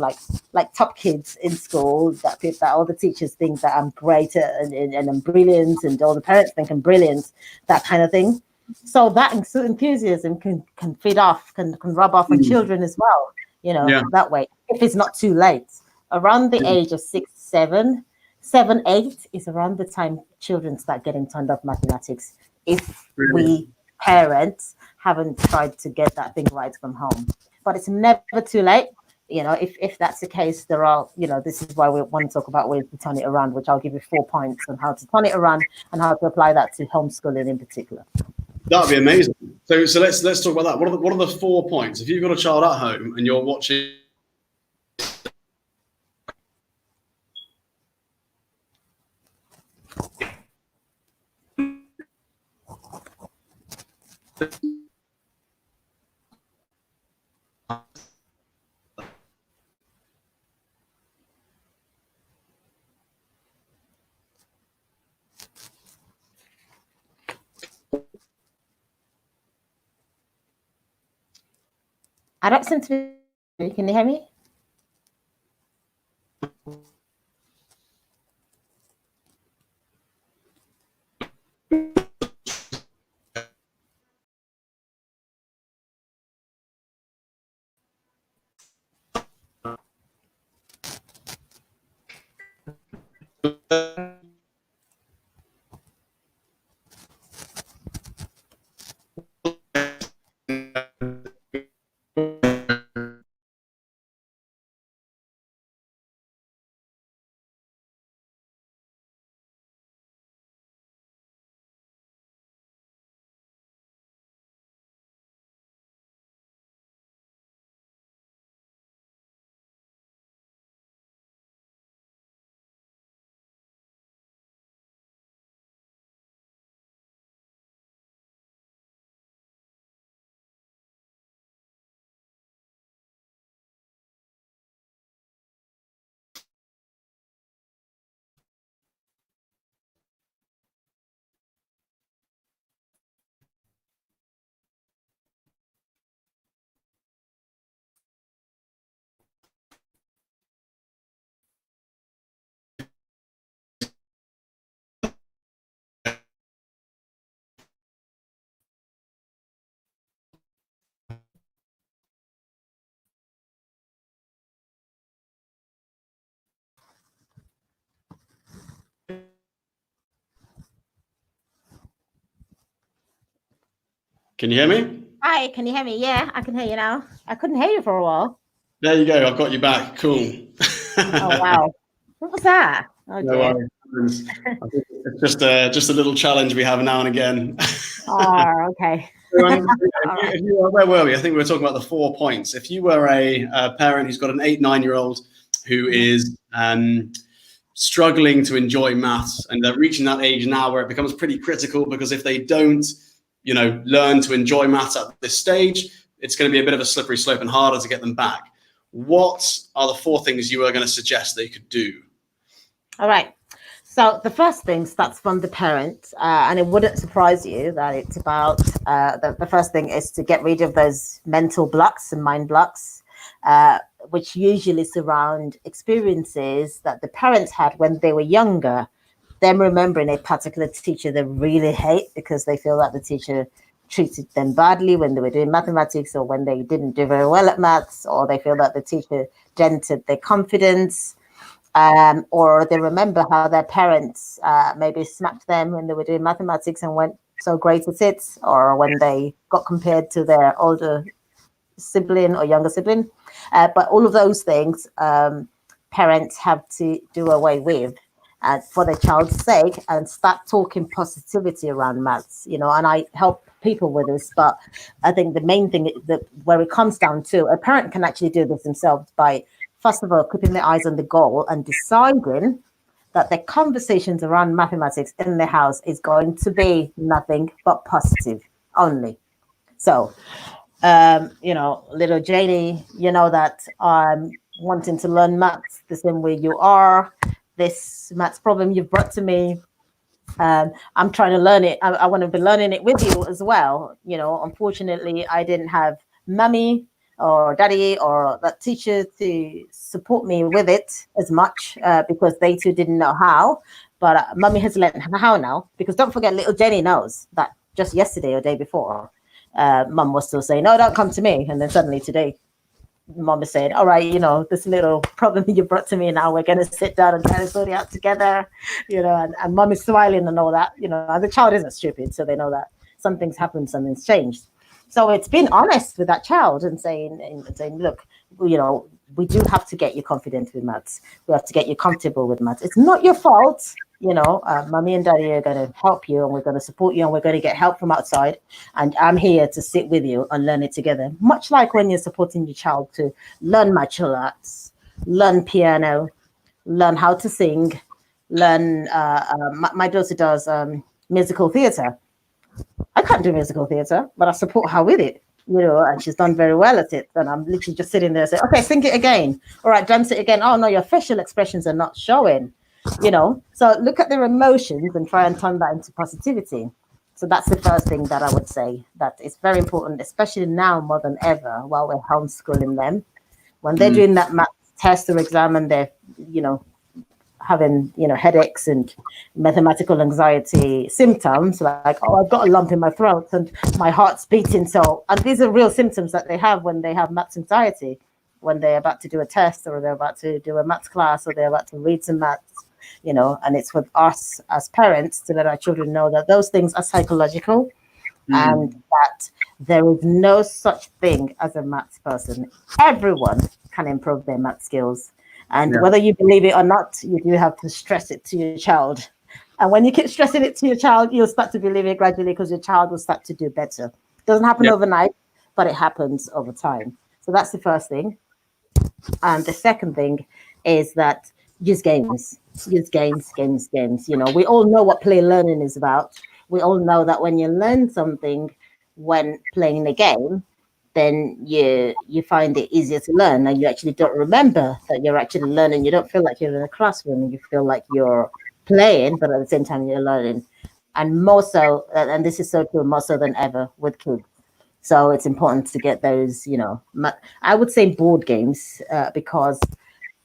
like top kids in school that all the teachers think that I'm great and I'm brilliant, and all the parents think I'm brilliant, that kind of thing. So that enthusiasm can feed off, can rub off on children as well, you know, that way, if it's not too late. Around the age of 6, 7, 8 is around the time children start getting turned off mathematics, if we parents haven't tried to get that thing right from home. But it's never too late. You know, if that's the case, there are, you know, this is why we want to talk about ways to turn it around, which I'll give you 4 points on how to turn it around and how to apply that to homeschooling in particular. That'd be amazing. So let's talk about that. What are the 4 points? If you've got a child at home and you're watching, I don't seem to be. Can you hear me? can you hear me? Hi, can you hear me? Yeah, I can hear you now. I couldn't hear you for a while. There you go. I've got you back. Cool. Oh wow, what was that? Oh No dear. worries. I think it's just a little challenge we have now and again. Oh, okay. Where were we? I think we were talking about the 4 points. If you were a parent who's got an 8, 9-year-old who is struggling to enjoy maths, and they're reaching that age now where it becomes pretty critical, because if they don't, you know, learn to enjoy maths at this stage, it's going to be a bit of a slippery slope and harder to get them back. What are the 4 things you are going to suggest they could do? All right. So the first thing starts from the parent, and it wouldn't surprise you that it's about the first thing is to get rid of those mental blocks and mind blocks. which usually surround experiences that the parents had when they were younger, them remembering a particular teacher they really hate because they feel that the teacher treated them badly when they were doing mathematics, or when they didn't do very well at maths, or they feel that the teacher dented their confidence, or they remember how their parents maybe smacked them when they were doing mathematics and weren't so great at it, or when they got compared to their older sibling or younger sibling. But all of those things, parents have to do away with for their child's sake, and start talking positivity around maths, and I help people with this. But I think the main thing that where it comes down to, a parent can actually do this themselves by, first of all, keeping their eyes on the goal and deciding that the conversations around mathematics in the house is going to be nothing but positive only. So, little Janie, that I'm wanting to learn maths the same way you are. This maths problem you've brought to me, I'm trying to learn it. I want to be learning it with you as well. Unfortunately, I didn't have mummy or daddy or that teacher to support me with it as much, because they too didn't know how. But mummy has learned how now, because don't forget, little Jenny knows that just yesterday or day before, mum was still saying, "No, don't come to me," and then suddenly today, mom is saying, "All right, this little problem you brought to me, now we're going to sit down and try to sort it out together," and mom is smiling and all that. The child isn't stupid, so they know that something's happened, something's changed. So it's being honest with that child and saying, "Look, we do have to get you confident with maths. We have to get you comfortable with maths. It's not your fault. Mommy and daddy are going to help you, and we're going to support you, and we're going to get help from outside. And I'm here to sit with you and learn it together." Much like when you're supporting your child to learn martial arts, learn piano, learn how to sing, learn. My daughter does musical theatre. I can't do musical theatre, but I support her with it. And she's done very well at it. And I'm literally just sitting there saying, "Okay, sing it again. All right, dance it again. Oh no, your facial expressions are not showing." So look at their emotions and try and turn that into positivity. So that's the first thing that I would say, that it's very important, especially now more than ever, while we're homeschooling them, when they're doing that math test or exam and they're having headaches and mathematical anxiety symptoms, like, "Oh, I've got a lump in my throat and my heart's beating." And these are real symptoms that they have when they have maths anxiety, when they're about to do a test, or they're about to do a maths class, or they're about to read some maths. And it's with us as parents to let our children know that those things are psychological, and that there is no such thing as a maths person. Everyone can improve their math skills. And whether you believe it or not, you do have to stress it to your child. And when you keep stressing it to your child, you'll start to believe it gradually, because your child will start to do better. It doesn't happen overnight, but it happens over time. So that's the first thing. And the second thing is that use games. Use games. We all know what play learning is about. We all know that when you learn something when playing the game, then you find it easier to learn, and you actually don't remember that you're actually learning. You don't feel like you're in a classroom. You feel like you're playing, but at the same time you're learning. And more so, and this is so true, more so than ever with kids. So it's important to get those, I would say board games, because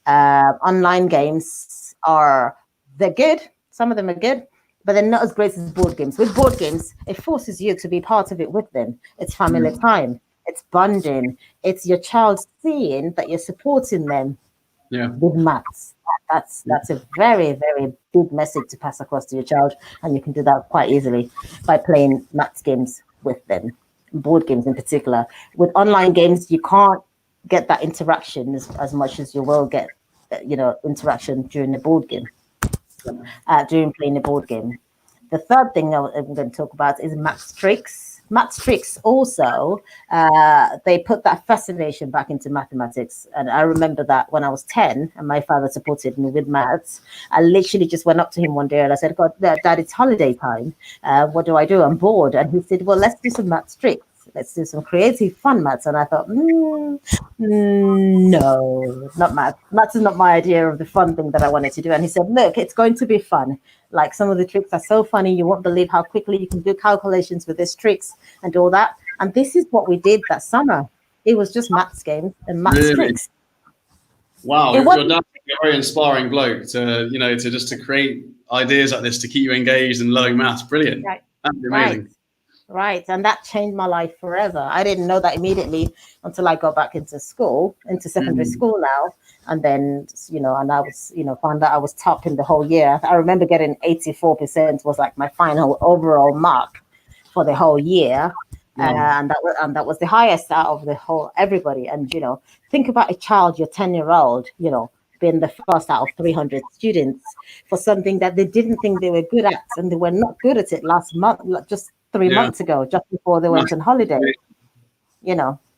online games they're good. Some of them are good, but they're not as great as board games. With board games, it forces you to be part of it with them. It's family time. It's bonding. It's your child seeing that you're supporting them with maths. That's a very, very big message to pass across to your child, and you can do that quite easily by playing maths games with them, board games in particular. With online games, you can't get that interaction as much as you will get, interaction during the board game, during playing the board game. The third thing I'm going to talk about is maths tricks. Maths tricks also, they put that fascination back into mathematics. And I remember that when I was 10 and my father supported me with maths, I literally just went up to him one day and I said, "God, Dad, it's holiday time. What do I do? I'm bored." And he said, "Well, let's do some maths tricks. Let's do some creative, fun maths." And I thought, no, not maths. Maths is not my idea of the fun thing that I wanted to do. And he said, "Look, it's going to be fun. Like, some of the tricks are so funny, you won't believe how quickly you can do calculations with these tricks and all that." And this is what we did that summer. It was just maths games and maths Really? tricks. Wow, It your wasn't dad's a very inspiring bloke to, to create ideas like this to keep you engaged and loving maths. Brilliant. right, Absolutely right, amazing. right. And that changed my life forever. I didn't know that immediately until I got back into school, into secondary Mm. school now. And then, and I was, found out I was top in the whole year. I remember getting 84% was like my final overall mark for the whole year. Wow. And that was the highest out of the whole everybody. And think about a child, your 10-year-old, being the first out of 300 students for something that they didn't think they were good at, and they were not good at it last month, like just 3 months ago, just before they went on holiday.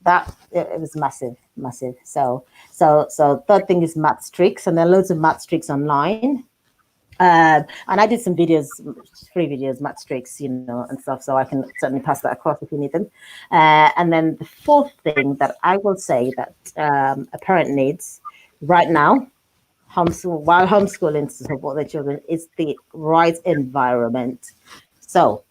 That it was massive, massive. So third thing is maths tricks, and there are loads of maths tricks online. And I did some videos, free videos, maths tricks, and stuff. So I can certainly pass that across if you need them. And then the fourth thing that I will say that a parent needs right now, while homeschooling to support their children, is the right environment. So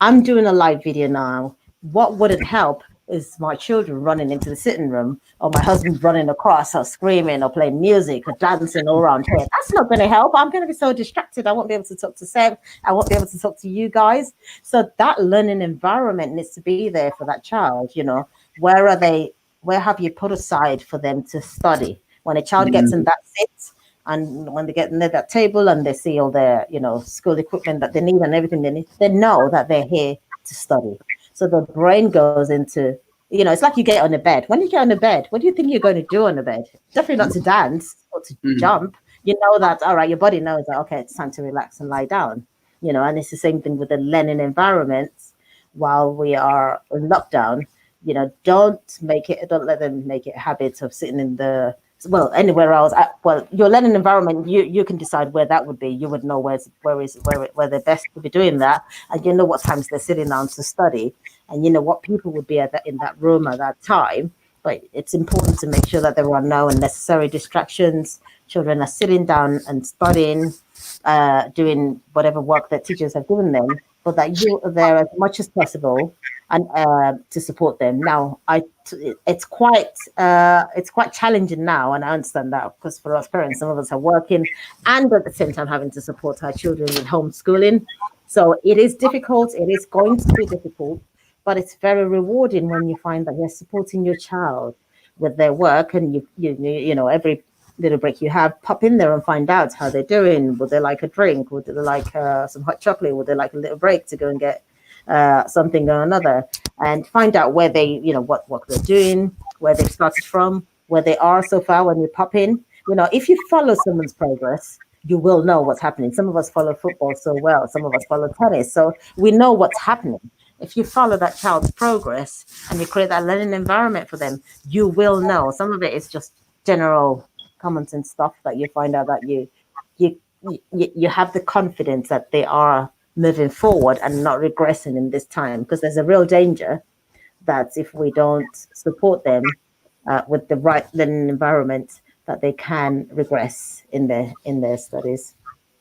I'm doing a live video now. What wouldn't help is my children running into the sitting room, or my husband running across, or screaming, or playing music, or dancing all around here. That's not going to help. I'm going to be so distracted. I won't be able to talk to Seb. I won't be able to talk to you guys. So that learning environment needs to be there for that child. Where are they? Where have you put aside for them to study? When a child gets in that sit, and when they get near that table and they see all their, school equipment that they need and everything they need, they know that they're here to study. So the brain goes into, it's like you get on a bed. When you get on a bed, what do you think you're going to do on a bed? Definitely not to dance or to jump. You know that, all right, your body knows that, okay, it's time to relax and lie down. And it's the same thing with the learning environment while we are in lockdown. Don't let them make it a habit of sitting in anywhere else. Your learning environment, you can decide where that would be. You would know where they're best to be doing that, and you know what times they're sitting down to study, and you know what people would be in that room at that time. But it's important to make sure that there are no unnecessary distractions. Children are sitting down and studying, doing whatever work that teachers have given them, but that you are there as much as possible and to support them. Now, it's quite challenging now, and I understand that, because for us parents, some of us are working and at the same time having to support our children with homeschooling. So it is difficult. It is going to be difficult, but it's very rewarding when you find that you're supporting your child with their work, and you every little break you have, pop in there and find out how they're doing. Would they like a drink? Would they like some hot chocolate? Would they like a little break to go and get something or another, and find out where they, what they're doing, where they've started from, where they are so far when you pop in. If you follow someone's progress, you will know what's happening. Some of us follow football so well, some of us follow tennis, so we know what's happening. If you follow that child's progress and you create that learning environment for them, you will know. Some of it is just general common sense stuff that you find out that you have the confidence that they are moving forward and not regressing in this time, because there's a real danger that if we don't support them with the right learning environment, that they can regress in their studies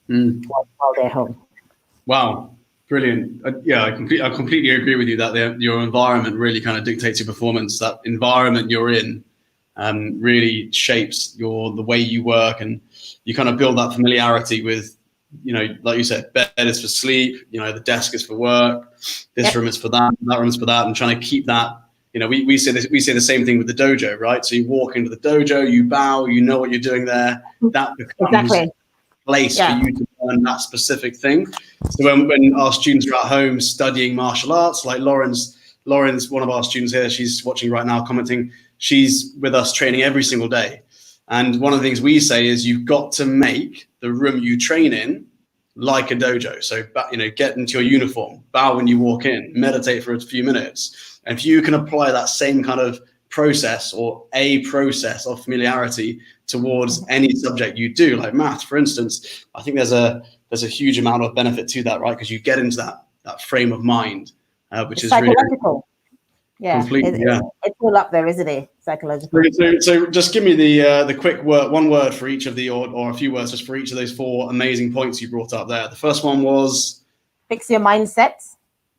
while they're home. Wow, brilliant. I completely agree with you that your environment really kind of dictates your performance. That environment you're in really shapes the way you work, and you kind of build that familiarity with, like you said, bed is for sleep, the desk is for work, this room is for that room is for that, and trying to keep that, we say the same thing with the dojo, right? So you walk into the dojo, you bow, you know what you're doing there, that becomes a place for you to learn that specific thing. So when our students are at home studying martial arts, like Lauren's one of our students here, she's watching right now, commenting, she's with us training every single day. And one of the things we say is you've got to make the room you train in like a dojo. So, get into your uniform, bow when you walk in, meditate for a few minutes. And if you can apply that same kind of process, or a process of familiarity towards any subject you do, like math, for instance, I think there's a huge amount of benefit to that, right? Because you get into that frame of mind, which is psychological. Really yeah, completely, it's all up there, isn't it? Psychological. So just give me the quick word, one word for each of the, or a few words just for each of those four amazing points you brought up there. The first one was fix your mindset.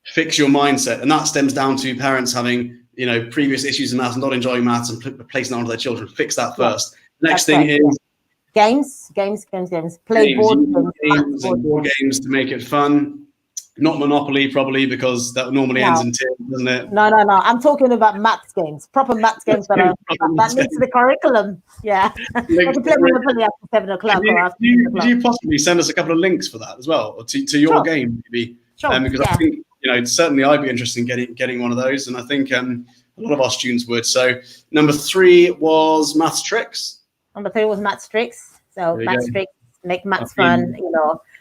Fix your mindset, and that stems down to parents having, previous issues in maths, not enjoying maths, and placing that onto their children. Fix that first. Next thing right. is games. Play board games to make it fun. Not Monopoly, probably, because that normally ends in tears, doesn't it? No. I'm talking about maths games, proper maths games that links to the curriculum. Yeah. You can play Monopoly after 7 o'clock or after 7 o'clock. Could you possibly send us a couple of links for that as well, or to your game, maybe? Sure. Because I think, certainly I'd be interested in getting one of those, and I think a lot of our students would. So number 3 was maths tricks. Number 3 was maths tricks. So maths tricks make maths fun,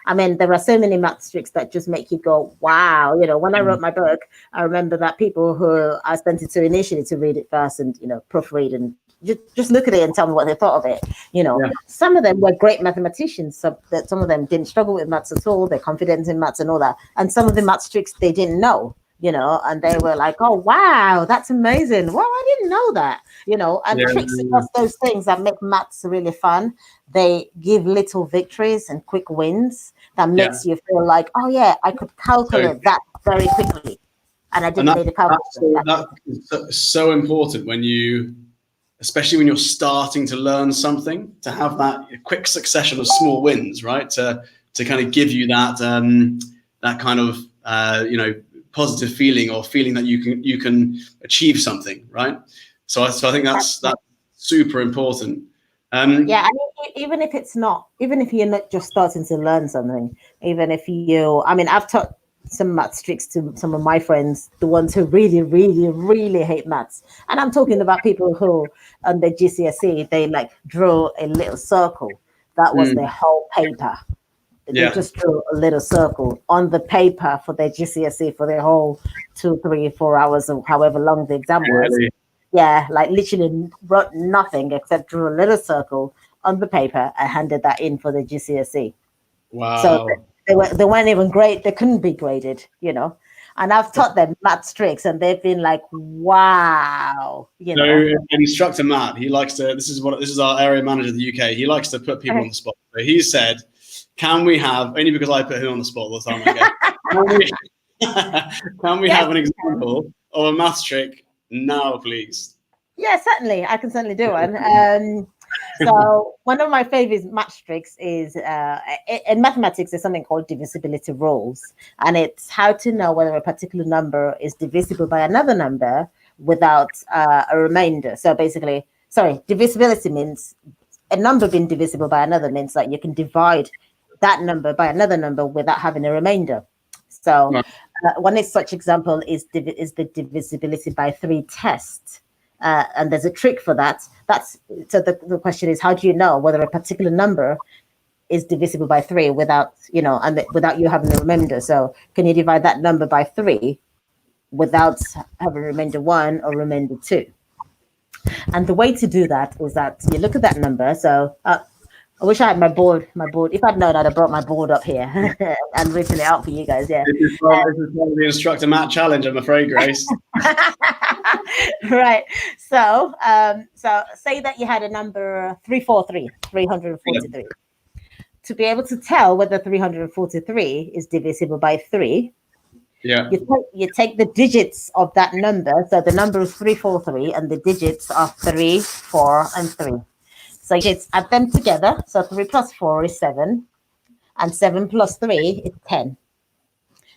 I mean, there are so many maths tricks that just make you go, wow. When I wrote my book, I remember that people who I sent it to initially to read it first and, proofread and just look at it and tell me what they thought of it. Some of them were great mathematicians. Some of them didn't struggle with maths at all. They're confident in maths and all that. And some of the maths tricks they didn't know, and they were like, oh, wow, that's amazing. Well, I didn't know that, and tricks are just those things that make maths really fun. They give little victories and quick wins that makes you feel like, oh, yeah, I could calculate that very quickly. And I didn't need to calculate that. That's so important especially when you're starting to learn something, to have that quick succession of small wins, right? To kind of give you that kind of, positive feeling, or feeling that you can achieve something, right? So I think that's super important. I mean, even if you're not just starting to learn something, I've taught some maths tricks to some of my friends, the ones who really, really, really hate maths. And I'm talking about people who, on their GCSE, they draw a little circle. That was their whole paper. They just drew a little circle on the paper for their GCSE for their whole 2, 3, 4 hours or however long the exam was. Really? Yeah, literally wrote nothing except drew a little circle on the paper and handed that in for the GCSE. Wow. So they weren't even great. They couldn't be graded, And I've taught them maths tricks and they've been like, wow. Instructor Matt, he likes to, this is our area manager of the UK. He likes to put people on the spot. So he said, can we have, only because I put him on the spot all the time, can we have an example of a maths trick now, please? Yeah, certainly. I can certainly do one. So one of my favorite maths tricks is, in mathematics, there's something called divisibility rules. And it's how to know whether a particular number is divisible by another number without a remainder. So basically, divisibility means a number being divisible by another means that you can divide that number by another number without having a remainder. So one such example is the divisibility by 3 test. And there's a trick for that. So the question is, how do you know whether a particular number is divisible by 3 without without you having a remainder? So can you divide that number by 3 without having remainder 1 or remainder 2? And the way to do that is that you look at that number. So I wish I had my board. If I'd known, I'd have brought my board up here and written it out for you guys. Yeah. This is the Instructor Matt challenge, I'm afraid, Grace. Right. So say that you had a number 343. To be able to tell whether 343 is divisible by 3, you take the digits of that number. So the number is 343, and the digits are 3, 4, and 3. So you add them together. So 3 plus 4 is 7, and 7 plus 3 is 10.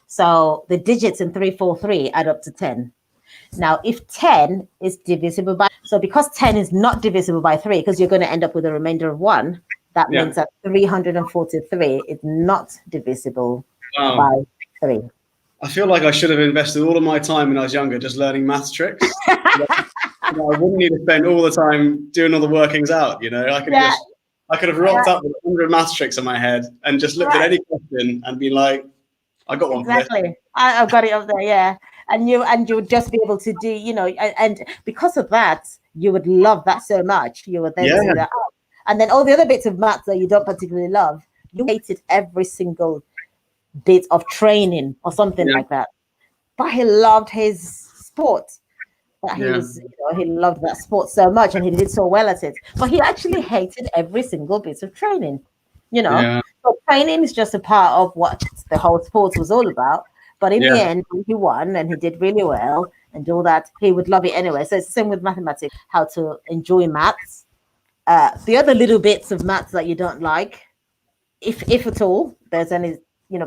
So the digits in 343 add up to 10. Now, if 10 is divisible by, so because 10 is not divisible by 3, because you're going to end up with a remainder of 1, that means that 343 is not divisible by 3. I feel like I should have invested all of my time when I was younger just learning maths tricks. I wouldn't need to spend all the time doing all the workings out. I could have rocked up with 100 maths tricks in my head and just looked at any question and be like, I got one. Exactly. I've got it up there. Yeah. And you would just be able to do, and because of that, you would love that so much. You would then do that. And then all the other bits of maths that you don't particularly love, you hated every single bit of training or something like that. But he loved his sport. He loved that sport so much and he did so well at it. But he actually hated every single bit of training. So training is just a part of what the whole sport was all about. But in the end, he won and he did really well and all that. He would love it anyway. So it's the same with mathematics, how to enjoy maths. The other little bits of maths that you don't like, if at all, there's any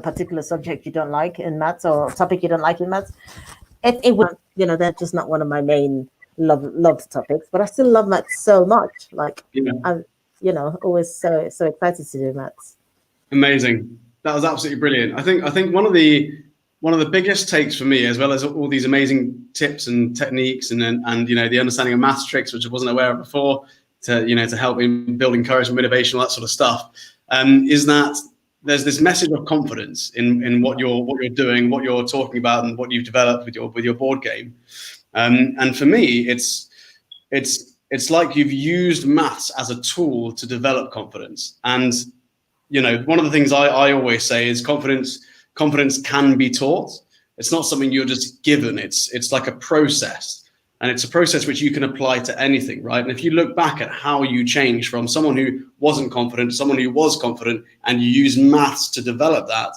particular subject you don't like in maths or topic you don't like in maths, it would, they're just not one of my main loved topics. But I still love maths so much. Like I'm, always so excited to do maths. Amazing. That was absolutely brilliant. I think one of the biggest takes for me, as well as all these amazing tips and techniques and the understanding of maths tricks, which I wasn't aware of before, to help in building courage and motivation, all that sort of stuff, is that there's this message of confidence in what you're doing, what you're talking about, and what you've developed with your board game. And for me, it's like you've used maths as a tool to develop confidence. And one of the things I always say is confidence can be taught. It's not something you're just given. It's like a process. And it's a process which you can apply to anything, right? And if you look back at how you changed from someone who wasn't confident to someone who was confident, and you use maths to develop that,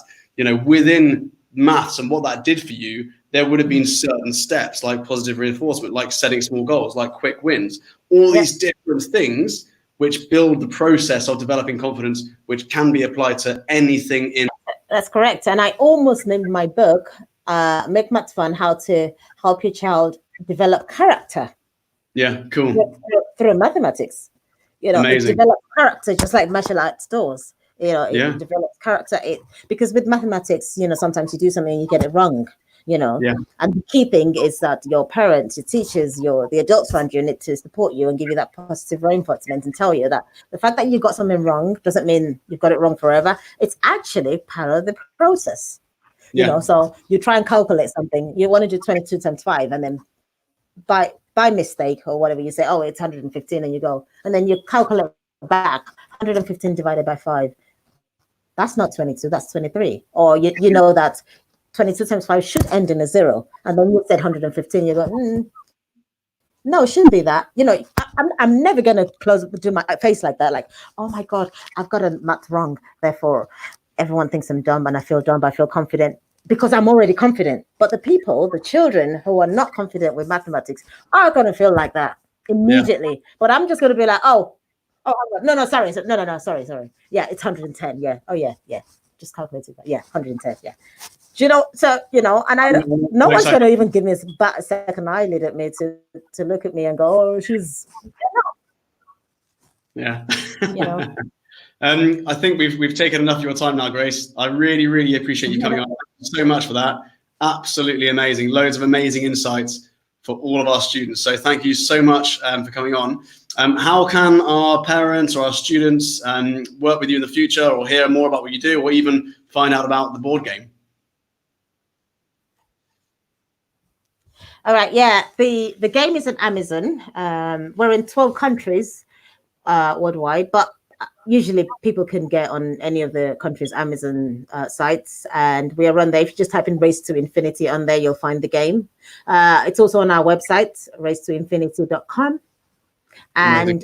within maths and what that did for you, there would have been certain steps like positive reinforcement, like setting small goals, like quick wins, all these different things which build the process of developing confidence, which can be applied to anything in. That's correct. And I almost named my book, Make Maths Fun, How to Help Your Child Develop Character. Yeah, cool. Through mathematics. It develops character just like martial arts does. It develops character. Because with mathematics, sometimes you do something and you get it wrong. And the key thing is that your parents, your teachers, the adults around you need to support you and give you that positive reinforcement and tell you that the fact that you got something wrong doesn't mean you've got it wrong forever. It's actually part of the process. So you try and calculate something. You want to do 22 times 5, and then by mistake or whatever, you say, oh, it's 115, and you go, and then you calculate back 115 divided by 5. That's not 22, that's 23. Or you know that 22 times 5 should end in a 0. And then you said 115, you go, no, it shouldn't be that. I'm never going to do my face like that. Like, oh my God, I've got a math wrong. Therefore, everyone thinks I'm dumb, and I feel dumb, but I feel confident because I'm already confident. But the children who are not confident with mathematics are going to feel like that immediately. Yeah. But I'm just going to be like, oh, no, sorry. No, sorry. Yeah, it's 110. Yeah. Oh, yeah. Just calculated that. Yeah, 110. Yeah. And no one's going to even give me a second eyelid at me to look at me and go, oh, she's. Yeah. I think we've taken enough of your time now, Grace. I really, really appreciate you coming on. Thank you so much for that. Absolutely amazing. Loads of amazing insights for all of our students. So thank you so much for coming on. How can our parents or our students work with you in the future, or hear more about what you do, or even find out about the board game? All right. Yeah. The game is on Amazon. We're in 12 countries worldwide, but usually people can get on any of the countries' Amazon sites, and we are on there. If you just type in Race to Infinity on there, you'll find the game. It's also on our website, racetoinfinity.com. And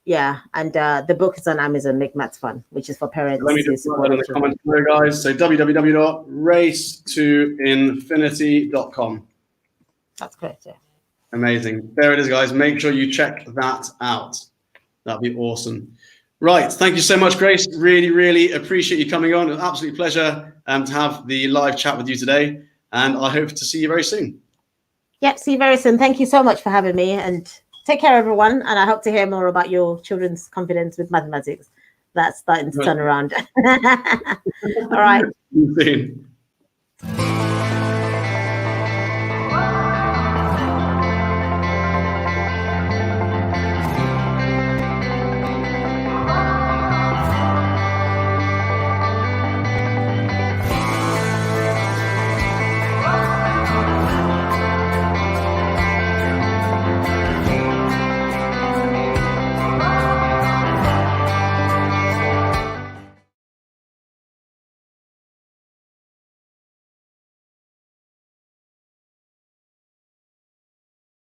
the book is on Amazon, Make Maths Fun, which is for parents. Let me just put that in the comments below, guys. So www.racetoinfinity.com. That's correct, yeah. Amazing. There it is, guys. Make sure you check that out. That'd be awesome. Right. Thank you so much, Grace. Really, really appreciate you coming on. An absolute pleasure to have the live chat with you today. And I hope to see you very soon. Yep. See you very soon. Thank you so much for having me. And take care, everyone. And I hope to hear more about your children's confidence with mathematics. That's starting to turn around. All right. See you soon.